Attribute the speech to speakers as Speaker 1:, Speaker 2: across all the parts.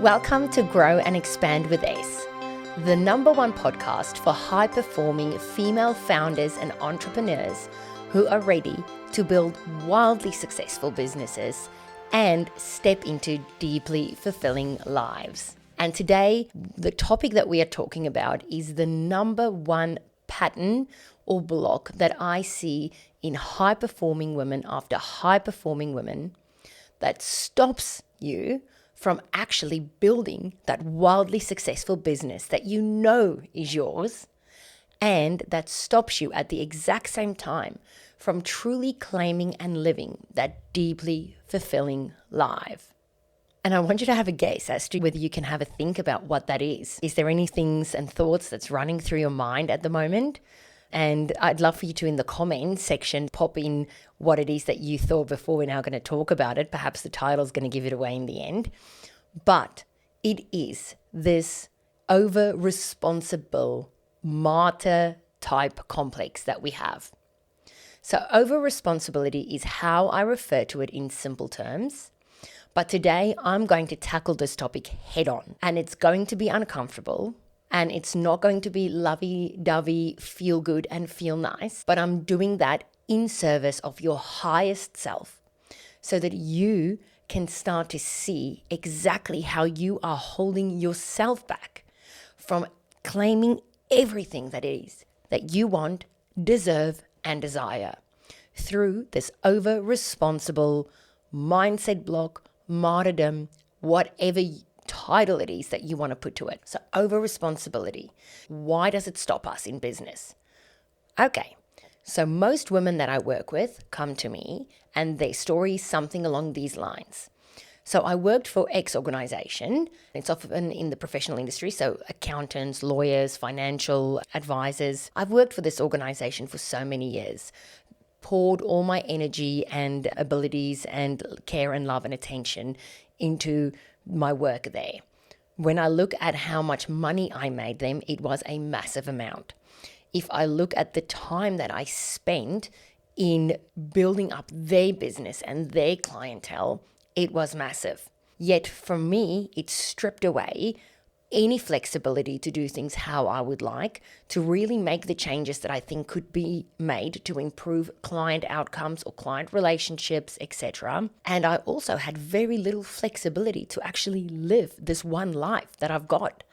Speaker 1: Welcome to Grow and Expand with Ace, the #1 podcast for high-performing female founders and entrepreneurs who are ready to build wildly successful businesses and step into deeply fulfilling lives. And today, the topic that we are talking about is the #1 pattern or block that I see in high-performing women after high-performing women that stops you from actually building that wildly successful business that you know is yours, and that stops you at the exact same time from truly claiming and living that deeply fulfilling life. And I want you to have a guess as to whether you can have a think about what that is. Is there any things and thoughts that's running through your mind at the moment? And I'd love for you to, in the comments section, pop in what it is that you thought before we're now going to talk about it. Perhaps the title's going to give it away in the end. But it is this over-responsible martyr type complex that we have. So over-responsibility is how I refer to it in simple terms. But today I'm going to tackle this topic head on, and it's going to be uncomfortable. And it's not going to be lovey-dovey, feel good and feel nice, but I'm doing that in service of your highest self so that you can start to see exactly how you are holding yourself back from claiming everything that is that you want, deserve, and desire through this over-responsible mindset block, martyrdom, whatever title it is that you want to put to it. So over-responsibility. Why does it stop us in business? Okay, so most women that I work with come to me and their story is something along these lines. So I worked for X organization. It's often in the professional industry, so accountants, lawyers, financial advisors. I've worked for this organization for so many years, poured all my energy and abilities and care and love and attention into my work there. When I look at how much money I made them, it was a massive amount. If I look at the time that I spent in building up their business and their clientele, it was massive. Yet for me, it stripped away any flexibility to do things how I would like, to really make the changes that I think could be made to improve client outcomes or client relationships, etc. And I also had very little flexibility to actually live this one life that I've got.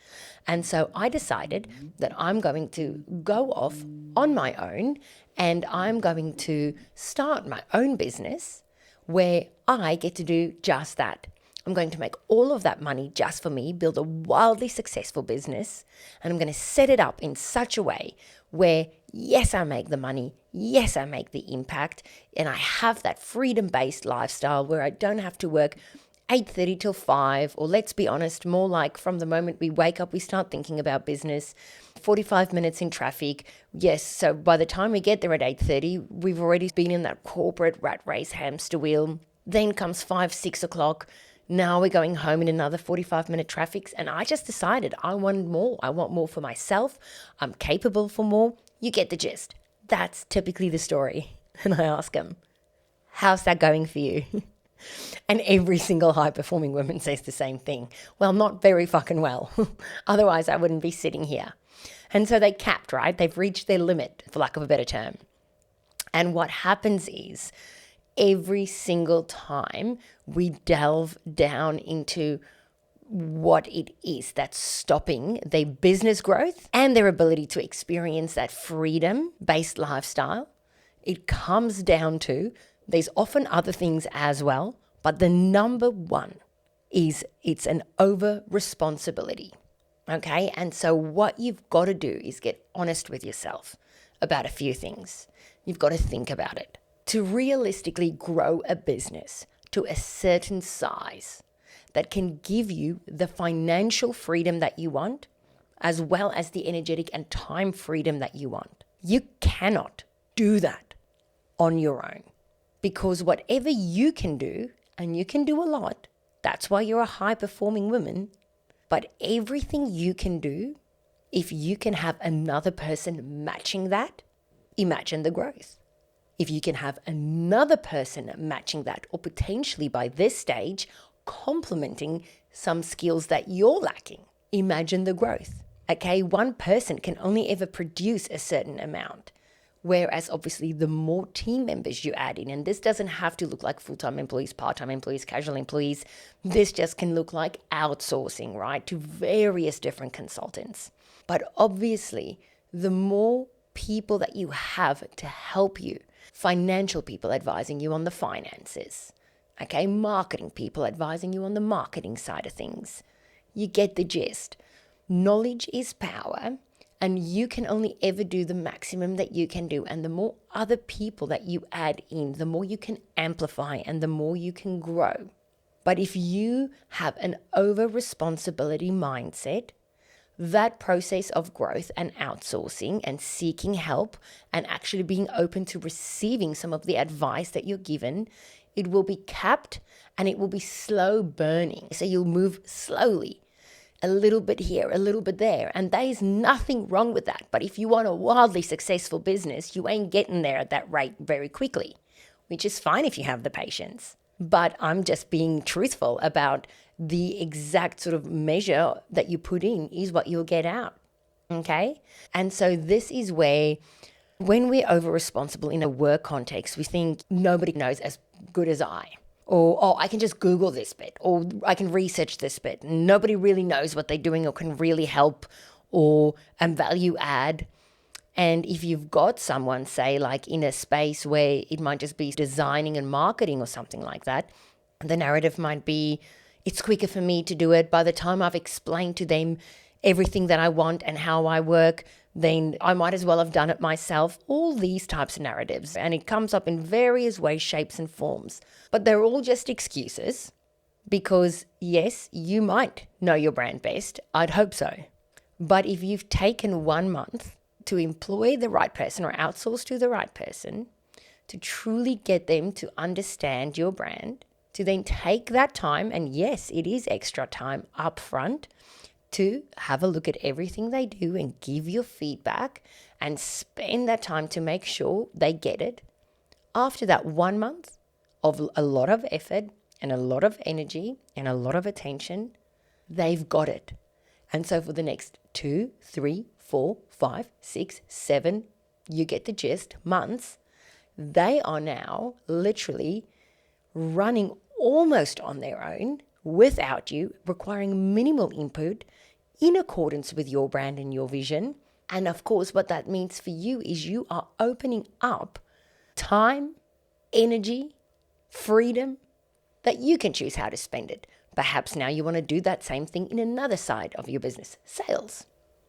Speaker 1: And so I decided that I'm going to go off on my own and I'm going to start my own business where I get to do just that. I'm going to make all of that money just for me, build a wildly successful business, and I'm going to set it up in such a way where, yes, I make the money, yes, I make the impact, and I have that freedom-based lifestyle where I don't have to work 8:30 till 5, or let's be honest, more like from the moment we wake up, we start thinking about business, 45 minutes in traffic. Yes, so by the time we get there at 8:30, we've already been in that corporate rat race hamster wheel. Then comes 5, 6 o'clock. Now we're going home in another 45-minute traffic, and I just decided I want more. I want more for myself. I'm capable for more. You get the gist. That's typically the story. And I ask them, how's that going for you? And every single high-performing woman says the same thing. Well, not very fucking well. Otherwise, I wouldn't be sitting here. And so they capped, right? They've reached their limit, for lack of a better term. And what happens is, every single time we delve down into what it is that's stopping their business growth and their ability to experience that freedom-based lifestyle, it comes down to, there's often other things as well, but the #1 is it's an over-responsibility, okay? And so what you've got to do is get honest with yourself about a few things. You've got to think about it. To realistically grow a business to a certain size that can give you the financial freedom that you want, as well as the energetic and time freedom that you want, you cannot do that on your own. Because whatever you can do, and you can do a lot, that's why you're a high-performing woman, but everything you can do, if you can have another person matching that, imagine the growth. If you can have another person matching that, or potentially by this stage, complementing some skills that you're lacking. Imagine the growth. Okay, one person can only ever produce a certain amount. Whereas obviously the more team members you add in, and this doesn't have to look like full-time employees, part-time employees, casual employees. This just can look like outsourcing, right, to various different consultants. But obviously, the more people that you have to help you, financial people advising you on the finances, okay, marketing people advising you on the marketing side of things, you get the gist. Knowledge is power. And you can only ever do the maximum that you can do. And the more other people that you add in, the more you can amplify and the more you can grow. But if you have an over-responsibility mindset, that process of growth and outsourcing and seeking help and actually being open to receiving some of the advice that you're given, it will be capped and it will be slow burning. So you'll move slowly. A little bit here, a little bit there. And there is nothing wrong with that. But if you want a wildly successful business, you ain't getting there at that rate very quickly, which is fine if you have the patience. But I'm just being truthful about the exact sort of measure that you put in is what you'll get out. Okay? And so this is where, when we're over responsible in a work context, we think nobody knows as good as I. Or, oh, I can just Google this bit, or I can research this bit. Nobody really knows what they're doing or can really help or value add. And if you've got someone, say, like in a space where it might just be designing and marketing or something like that, the narrative might be, it's quicker for me to do it. By the time I've explained to them everything that I want and how I work, then I might as well have done it myself. All these types of narratives. And it comes up in various ways, shapes and forms. But they're all just excuses because, yes, you might know your brand best. I'd hope so. But if you've taken 1 month to employ the right person or outsource to the right person, to truly get them to understand your brand, to then take that time, and yes, it is extra time up front, to have a look at everything they do and give your feedback and spend that time to make sure they get it. After that 1 month of a lot of effort and a lot of energy and a lot of attention, they've got it. And so for the next 2, 3, 4, 5, 6, 7, you get the gist, months, they are now literally running almost on their own without you, requiring minimal input in accordance with your brand and your vision. And of course, what that means for you is you are opening up time, energy, freedom, that you can choose how to spend it. Perhaps now you want to do that same thing in another side of your business, sales.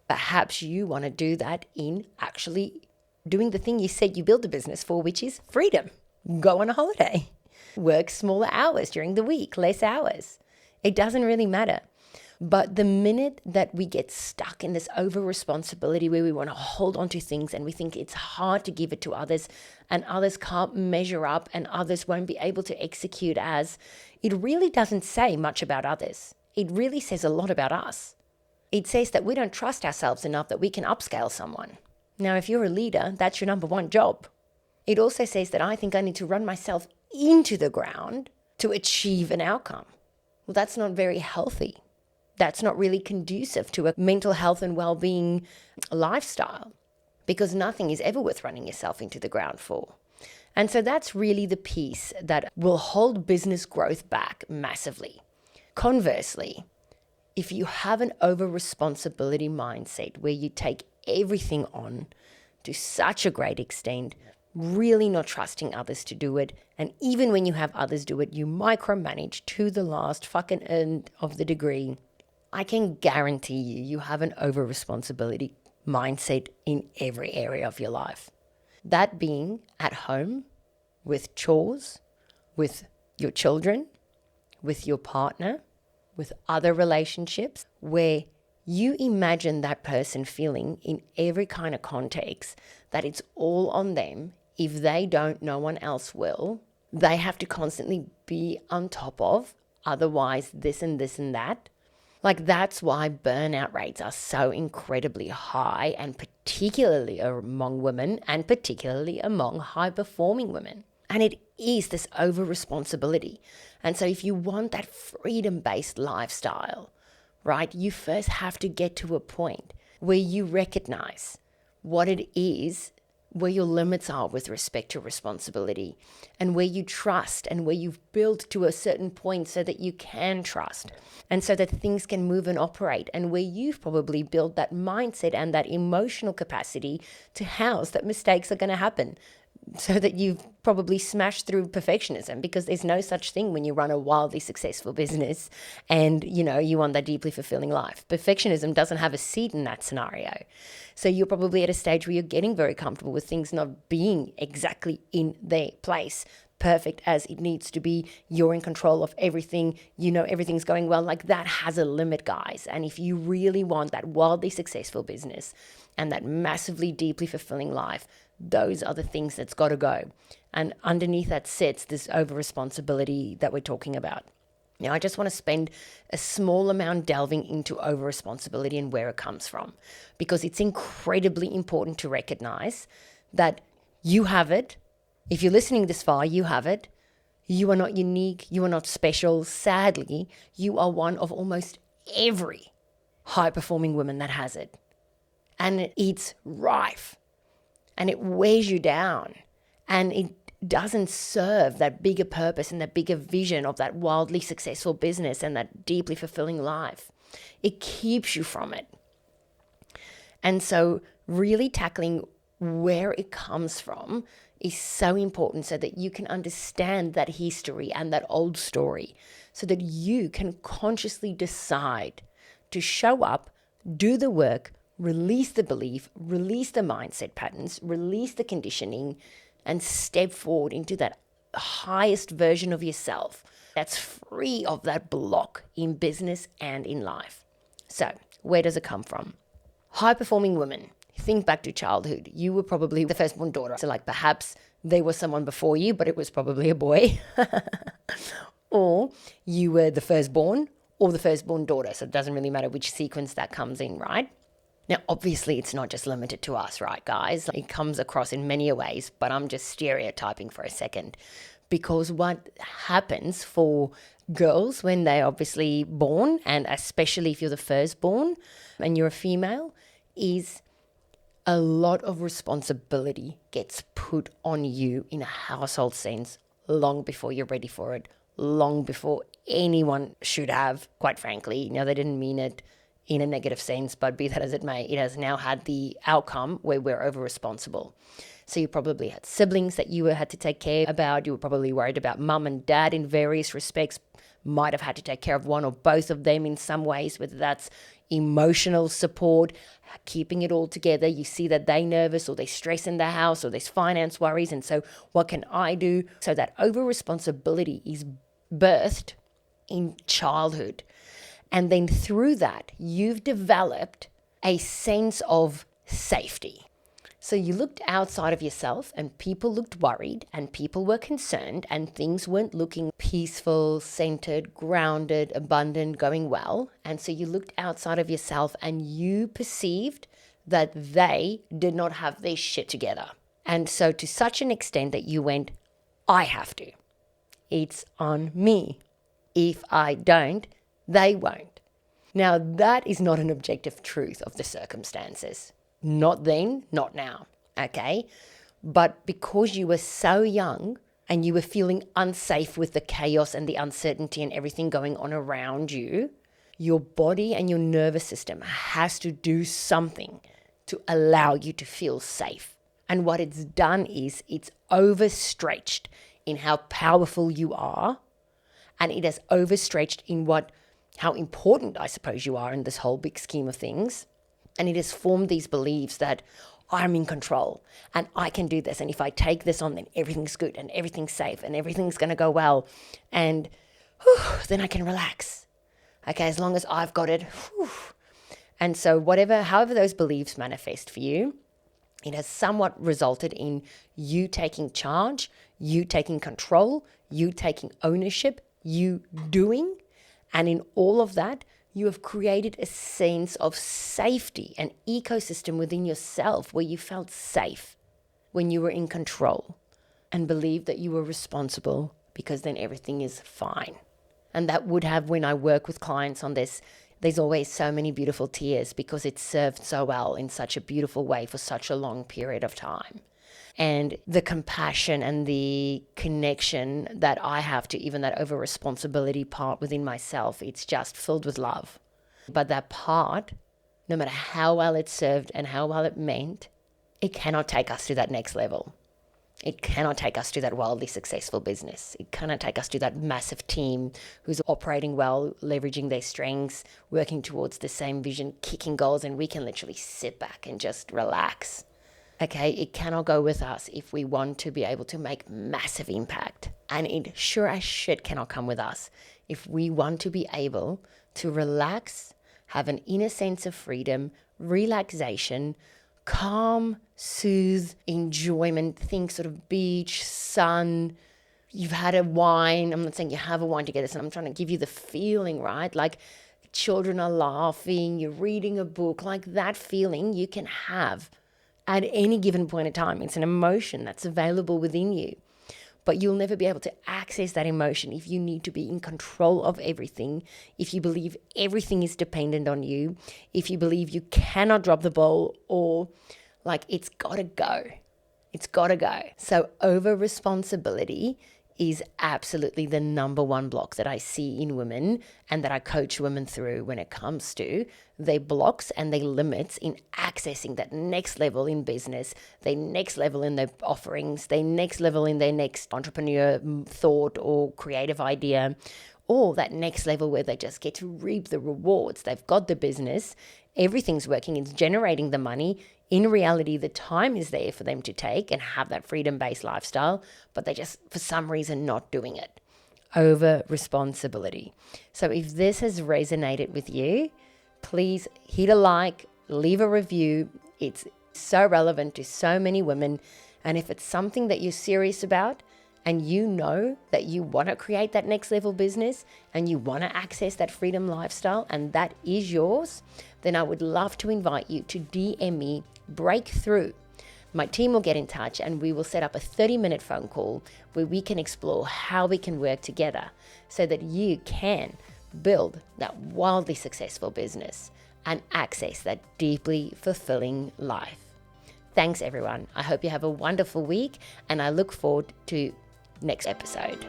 Speaker 1: Perhaps you want to do that in actually doing the thing you said you built a business for, which is freedom. Go on a holiday. Work smaller hours during the week, less hours. It doesn't really matter. But the minute that we get stuck in this over responsibility where we want to hold on to things and we think it's hard to give it to others and others can't measure up and others won't be able to execute as, it really doesn't say much about others. It really says a lot about us. It says that we don't trust ourselves enough that we can upscale someone. Now, if you're a leader, that's your number one job. It also says that I think I need to run myself into the ground to achieve an outcome. Well, that's not very healthy. That's not really conducive to a mental health and well-being lifestyle, because nothing is ever worth running yourself into the ground for. And so that's really the piece that will hold business growth back massively. Conversely, if you have an over-responsibility mindset where you take everything on to such a great extent, really not trusting others to do it, and even when you have others do it, you micromanage to the last fucking end of the degree, I can guarantee you have an over-responsibility mindset in every area of your life. That being at home, with chores, with your children, with your partner, with other relationships, where you imagine that person feeling in every kind of context that it's all on them. If they don't, no one else will. They have to constantly be on top of, otherwise this and this and that. Like, that's why burnout rates are so incredibly high, and particularly among women and particularly among high-performing women. And it is this over responsibility. And so if you want that freedom-based lifestyle, right, you first have to get to a point where you recognize what it is, where your limits are with respect to responsibility, and where you trust and where you've built to a certain point so that you can trust and so that things can move and operate, and where you've probably built that mindset and that emotional capacity to house that mistakes are going to happen, so that you've probably smashed through perfectionism, because there's no such thing when you run a wildly successful business and, you want that deeply fulfilling life. Perfectionism doesn't have a seat in that scenario. So you're probably at a stage where you're getting very comfortable with things not being exactly in their place, perfect as it needs to be. You're in control of everything. Everything's going well. Like, that has a limit, guys. And if you really want that wildly successful business and that massively, deeply fulfilling life, those are the things that's got to go. And underneath that sits this over responsibility that we're talking about. Now, I just want to spend a small amount delving into over responsibility and where it comes from, because it's incredibly important to recognize that you have it. If you're listening this far, you have it. You are not unique. You are not special. Sadly, you are one of almost every high-performing woman that has it. And it's rife. And it wears you down, and it doesn't serve that bigger purpose and that bigger vision of that wildly successful business and that deeply fulfilling life. It keeps you from it. And so really tackling where it comes from is so important, so that you can understand that history and that old story, so that you can consciously decide to show up, do the work, release the belief, release the mindset patterns, release the conditioning, and step forward into that highest version of yourself that's free of that block in business and in life. So, where does it come from? High-performing women. Think back to childhood. You were probably the firstborn daughter. So, perhaps there was someone before you, but it was probably a boy. Or you were the firstborn or the firstborn daughter. So, it doesn't really matter which sequence that comes in, right? Now, obviously, it's not just limited to us, right, guys? It comes across in many ways, but I'm just stereotyping for a second. Because what happens for girls when they're obviously born, and especially if you're the firstborn and you're a female, is a lot of responsibility gets put on you in a household sense long before you're ready for it, long before anyone should have, quite frankly. They didn't mean it in a negative sense, but be that as it may, it has now had the outcome where we're over responsible. So you probably had siblings that you had to take care about. You were probably worried about mum and dad in various respects, might have had to take care of one or both of them in some ways, whether that's emotional support, keeping it all together. You see that they're nervous or they stress in the house or there's finance worries. And so what can I do? So that over responsibility is birthed in childhood. And then through that, you've developed a sense of safety. So you looked outside of yourself and people looked worried and people were concerned and things weren't looking peaceful, centered, grounded, abundant, going well. And so you looked outside of yourself and you perceived that they did not have their shit together. And so to such an extent that you went, I have to. It's on me. If I don't, they won't. Now, that is not an objective truth of the circumstances. Not then, not now, okay? But because you were so young and you were feeling unsafe with the chaos and the uncertainty and everything going on around you, your body and your nervous system has to do something to allow you to feel safe. And what it's done is it's overstretched in how powerful you are, and it has overstretched in how important, I suppose, you are in this whole big scheme of things. And it has formed these beliefs that I'm in control and I can do this. And if I take this on, then everything's good and everything's safe and everything's going to go well. And then I can relax. Okay, as long as I've got it. And so however those beliefs manifest for you, it has somewhat resulted in you taking charge, you taking control, you taking ownership, you doing. And in all of that, you have created a sense of safety, an ecosystem within yourself where you felt safe when you were in control. and believe that you are responsible, because then everything is fine. And that would have, when I work with clients on this, there's always so many beautiful tears because it's served so well in such a beautiful way for such a long period of time. And the compassion and the connection that I have to even that over responsibility part within myself, it's just filled with love. But that part, no matter how well it served and how well it meant, it cannot take us to that next level. It cannot take us to that wildly successful business. It cannot take us to that massive team who's operating well, leveraging their strengths, working towards the same vision, kicking goals, and we can literally sit back and just relax. Okay, it cannot go with us if we want to be able to make massive impact. And it sure as shit cannot come with us if we want to be able to relax, have an inner sense of freedom, relaxation, calm, soothe, enjoyment, think sort of beach, sun, you've had a wine. I'm not saying you have a wine together, so I'm trying to give you the feeling, right? Like children are laughing, you're reading a book, like that feeling you can have at any given point in time. It's an emotion that's available within you. But you'll never be able to access that emotion if you need to be in control of everything, if you believe everything is dependent on you, if you believe you cannot drop the ball, or like it's got to go. It's got to go. So over responsibility is absolutely the number one block that I see in women and that I coach women through when it comes to their blocks and their limits in accessing that next level in business, their next level in their offerings, their next level in their next entrepreneur thought or creative idea, or that next level where they just get to reap the rewards. They've got the business, everything's working, it's generating the money. In reality, the time is there for them to take and have that freedom-based lifestyle, but they just, for some reason, not doing it. Over responsibility. So if this has resonated with you, please hit a like, leave a review. It's so relevant to so many women. And if it's something that you're serious about and you know that you want to create that next level business and you want to access that freedom lifestyle and that is yours, then I would love to invite you to DM me Breakthrough. My team will get in touch and we will set up a 30-minute phone call where we can explore how we can work together so that you can build that wildly successful business and access that deeply fulfilling life. Thanks, everyone. I hope you have a wonderful week and I look forward to next episode.